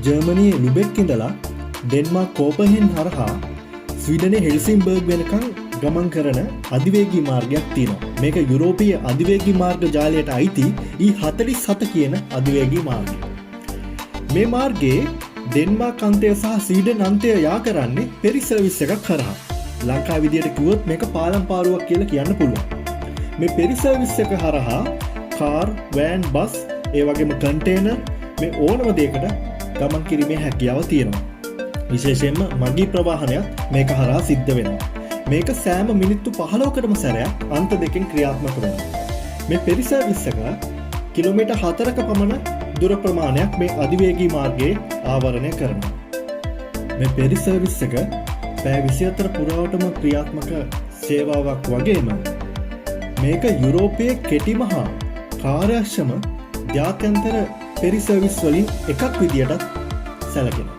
ජර්මනියේ ලුබෙක් ඉඳලා ඩෙන්මාර්ක් කෝපන්හෙගන් හරහා ස්වීඩනයේ හෙල්සින්බර්ග් වෙනකන් ගමන් කරන අධිවේගී මාර්ගයක් තියෙනවා. මේක යුරෝපීය අධිවේගී මාර්ග ජාලයට අයිති E47 කියන අධිවේගී මාර්ගය. මේ මාර්ගයේ ඩෙන්මාර්ක් අන්තය සහ ස්වීඩන් අන්තය යා කරන්නේ පෙරි සර්විස් එකක් කරහා. ලංකාව විදියට කිව්වොත් මේක පාලම් පාරුවක් කියලා කියන්න පුළුවන්. මේ පෙරි සර්විස් එක හරහා කාර්, වෑන්, බස්, ඒ වගේම කන්ටේනර් මේ ඕනම දෙයකට ගමන් කිරීමේ හැකියාව තියෙනවා. විශේෂයෙන්ම මගී ප්‍රවාහනයක් මේක හරහා සිද්ධ වෙනවා. මේක සෑම මිනිත්තු 15කටම සැරයක් අන්ත දෙකෙන් ක්‍රියාත්මක වෙනවා. මේ පෙරි සර්විස් එක කිලෝමීටර් 4ක පමණ දුර ප්‍රමාණයක් මේ අධිවේගී මාර්ගයේ ආවරණය කරනවා. මේ පෙරි සර්විස් එක පැය 24 පුරාවටම ක්‍රියාත්මක සේවාවක් වගේම මේක යුරෝපයේ කෙටිම හා කාර්යක්ෂම ජාත්‍යන්තර පෙරි සර්විස් වලින් එකක් විදියට සැලකෙනවා.